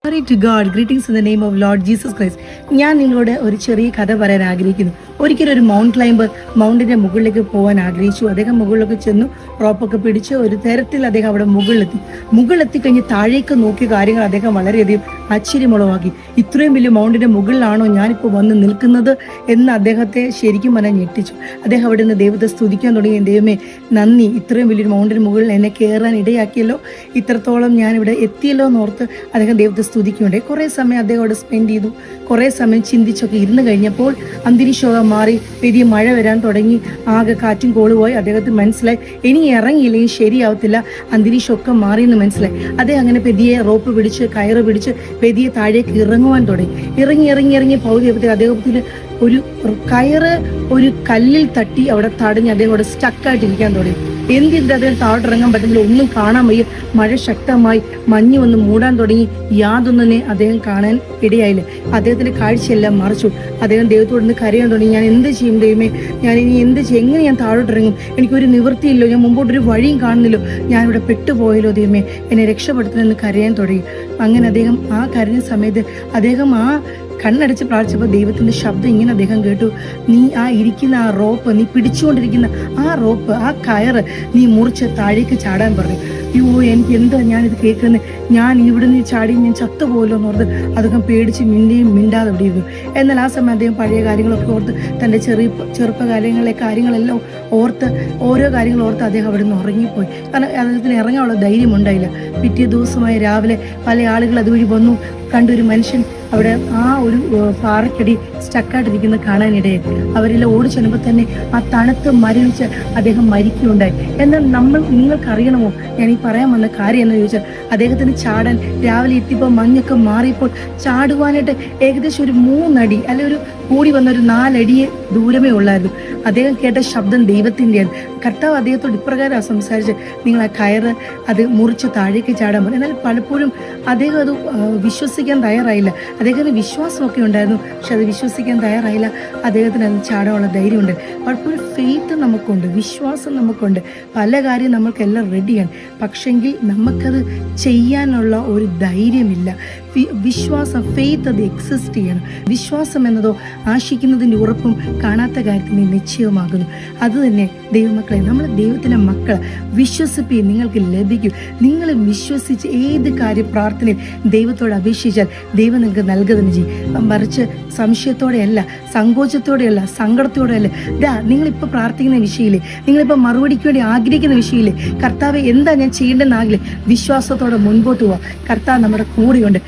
Glory to God. Greetings in the name of Lord Jesus Christ. ഞാൻ നിങ്ങളോട് ഒരു ചെറിയ കഥ പറയാൻ ആഗ്രഹിക്കുന്നു. ഒരിക്കലും ഒരു മൗണ്ട് ക്ലൈംബർ മൗണ്ടിന്റെ മുകളിലേക്ക് പോകാൻ ആഗ്രഹിച്ചു. അദ്ദേഹം മുകളിലേക്ക് ചെന്നു, റോപ്പൊക്കെ പിടിച്ച് ഒരു തരത്തിൽ അദ്ദേഹം അവിടെ മുകളിലെത്തി കഴിഞ്ഞ് താഴേക്ക് നോക്കിയ കാര്യങ്ങൾ അദ്ദേഹം വളരെയധികം ആശ്ചര്യമുളവാക്കി. ഇത്രയും വലിയ മൗണ്ടിന്റെ മുകളിലാണോ ഞാനിപ്പോൾ വന്ന് നിൽക്കുന്നത് എന്ന് അദ്ദേഹത്തെ ശരിക്കും പറഞ്ഞാൽ ഞെട്ടിച്ചു. അദ്ദേഹം അവിടെ നിന്ന് ദൈവത്തെ സ്തുതിക്കാൻ തുടങ്ങി. ദൈവമേ നന്ദി, ഇത്രയും വലിയൊരു മൗണ്ടിന് മുകളിൽ എന്നെ കയറാൻ ഇടയാക്കിയല്ലോ, ഇത്രത്തോളം ഞാനിവിടെ എത്തിയല്ലോ എന്നോർത്ത് അദ്ദേഹം ദൈവത്തെ സ്തുതിക്കുകയുണ്ടായി. കുറേ സമയം അദ്ദേഹം അവിടെ സ്പെൻഡ് ചെയ്തു. കുറേ സമയം ചിന്തിച്ചൊക്കെ ഇരുന്ന് കഴിഞ്ഞപ്പോൾ അന്തരീക്ഷമൊക്കെ മാറി, വലിയ മഴ വരാൻ തുടങ്ങി. ആകെ കാറ്റും കോളുപോയി. അദ്ദേഹത്തിന് മനസ്സിലായി ഇനി ഇറങ്ങിയില്ലെങ്കിൽ ശരിയാവത്തില്ല, അന്തരീക്ഷമൊക്കെ മാറിയെന്ന് മനസ്സിലായി. അദ്ദേഹം അങ്ങനെ പെതിയെ റോപ്പ് പിടിച്ച് കയറ് പിടിച്ച് പെതിയെ താഴേക്ക് ഇറങ്ങുവാൻ തുടങ്ങി. ഇറങ്ങി പൗതിയപ്പോഴത്തേക്ക് അദ്ദേഹത്തിന് ഒരു കയറ് ഒരു കല്ലിൽ തട്ടി അവിടെ തടഞ്ഞ് അദ്ദേഹം അവിടെ സ്റ്റക്കായിട്ടിരിക്കാൻ തുടങ്ങി. എന്തിന്റെ അദ്ദേഹം താഴോട്ടിറങ്ങാൻ പറ്റുന്നില്ല, ഒന്നും കാണാൻ വയ്യ. മഴ ശക്തമായി, മഞ്ഞ് വന്ന് മൂടാൻ തുടങ്ങി. യാതൊന്നിനെ അദ്ദേഹം കാണാൻ ഇടയായില്ല. അദ്ദേഹത്തിന്റെ കാഴ്ചയെല്ലാം മറച്ചു. അദ്ദേഹം ദൈവത്തോട് നിന്ന് കരയാൻ തുടങ്ങി. ഞാൻ എന്ത് ചെയ്യും ദൈവമേ, ഞാൻ ഇനി എന്ത് ചെയ്യും, എങ്ങനെ ഞാൻ താഴോട്ടിറങ്ങും, എനിക്കൊരു നിവൃത്തിയില്ലോ, ഞാൻ മുമ്പോട്ടൊരു വഴിയും കാണുന്നില്ലോ, ഞാനിവിടെ പെട്ടുപോയല്ലോ ദൈവമേ, എന്നെ രക്ഷപ്പെടുത്തണമെന്ന് കരയാൻ തുടങ്ങി. അങ്ങനെ അദ്ദേഹം ആ കരഞ്ഞ സമയത്ത് അദ്ദേഹം ആ കണ്ണടച്ച് പ്രാർത്ഥിച്ചപ്പോൾ ദൈവത്തിന്റെ ശബ്ദം ഇങ്ങനെ അദ്ദേഹം കേട്ടു. നീ ആ ഇരിക്കുന്ന ആ റോപ്പ്, നീ പിടിച്ചുകൊണ്ടിരിക്കുന്ന ആ റോപ്പ്, ആ കയറ് നീ മുറിച്ച് താഴേക്ക് ചാടാൻ പറഞ്ഞു. അയ്യോ, എനിക്ക് എന്താ ഞാനിത് കേൾക്കുന്നത്, ഞാൻ ഇവിടുന്ന് ചാടി ഞാൻ ചത്തുപോലോ എന്ന് ഓർത്ത് അദ്ദേഹം പേടിച്ച് മിണ്ടാതെ ഇവിടെ ഇരുന്നു. എന്നാൽ ആ സമയം അദ്ദേഹം പഴയ കാര്യങ്ങളൊക്കെ ഓർത്ത്, തൻ്റെ ചെറുപ്പകാലങ്ങളിലെ കാര്യങ്ങളെല്ലാം ഓർത്ത്, ഓരോ കാര്യങ്ങൾ ഓർത്ത് അദ്ദേഹം അവിടെ നിന്ന് ഉറങ്ങിപ്പോയി. കാരണം അദ്ദേഹത്തിന് ഇറങ്ങാനുള്ള ധൈര്യം ഉണ്ടായില്ല. പിറ്റേ ദിവസമായി രാവിലെ പല ആളുകൾ അതുവഴി വന്നു. കണ്ടൊരു മനുഷ്യൻ അവിടെ ആ ഒരു പാറക്കടി സ്റ്റക്കായിട്ടിരിക്കുന്നത് കാണാനിടയായി. അവരെല്ലാം ഓടി ചെല്ലുമ്പോൾ തന്നെ ആ തണുത്ത് മരവിച്ച് അദ്ദേഹം മരിക്കുകയുണ്ടായി. എന്നാൽ നിങ്ങൾക്കറിയണമോ ഞാൻ ഈ പറയാൻ വന്ന കാര്യം എന്ന് ചോദിച്ചാൽ, അദ്ദേഹത്തിന് ചാടാൻ രാവിലെ എത്തിയപ്പോൾ മഞ്ഞൊക്കെ മാറിയപ്പോൾ ചാടുവാനായിട്ട് ഏകദേശം ഒരു 3 അടി അല്ലെ ഒരു കൂടി വന്ന ഒരു 4 അടിയെ ദൂരമേ ഉള്ളായിരുന്നു. അദ്ദേഹം കേട്ട ശബ്ദം ദൈവത്തിൻ്റെയാണ്. കർത്താവ് അദ്ദേഹത്തോട് ഇപ്രകാരം സംസാരിച്ച്, നിങ്ങൾ ആ കയറ് അത് മുറിച്ച് താഴേക്ക് ചാടാൻ പറഞ്ഞു. എന്നാൽ പലപ്പോഴും അദ്ദേഹം അത് വിശ്വസിക്കാൻ തയ്യാറായില്ല. അദ്ദേഹത്തിന് വിശ്വാസമൊക്കെ ഉണ്ടായിരുന്നു, പക്ഷെ അത് വിശ്വസിക്കാൻ തയ്യാറായില്ല. അദ്ദേഹത്തിന് അത് ചാടാനുള്ള ധൈര്യമുണ്ട്. പലപ്പോഴും ഫെയ്ത്ത് നമുക്കുണ്ട്, വിശ്വാസം നമുക്കുണ്ട്, പല കാര്യം നമ്മൾക്കെല്ലാം റെഡിയാണ്. പക്ഷെങ്കിൽ നമുക്കത് ചെയ്യാനുള്ള ഒരു ധൈര്യമില്ല. വിശ്വാസം, ഫെയ്ത്ത് അത് എക്സിസ്റ്റ് ചെയ്യണം. വിശ്വാസം എന്നതോ ആശിക്കുന്നതിൻ്റെ ഉറപ്പും കാണാത്ത കാര്യത്തിന് നിശ്ചയമാകുന്നു. അതുതന്നെ ദൈവമക്കളെ, നമ്മൾ ദൈവത്തിൻ്റെ മക്കൾ വിശ്വസിപ്പിക്കുകയും നിങ്ങൾക്ക് ലഭിക്കും. നിങ്ങൾ വിശ്വസിച്ച് ഏത് കാര്യം പ്രാർത്ഥനയും ദൈവത്തോട് അപേക്ഷിച്ചാൽ ദൈവം നിങ്ങൾക്ക് നൽകുക തന്നെ ചെയ്യും. മറിച്ച് സംശയത്തോടെയല്ല, സങ്കോചത്തോടെയല്ല, സങ്കടത്തോടെയല്ല. നിങ്ങളിപ്പോൾ പ്രാർത്ഥിക്കുന്ന വിഷയമില്ലേ, നിങ്ങളിപ്പോൾ മറുപടിക്ക് വേണ്ടി ആഗ്രഹിക്കുന്ന വിഷയമില്ലേ, കർത്താവെ എന്താ ഞാൻ ചെയ്യേണ്ടതെന്നാകില്ലേ, വിശ്വാസത്തോടെ മുൻപോട്ട് പോവാം. കർത്താവ് നമ്മുടെ കൂടെയുണ്ട്.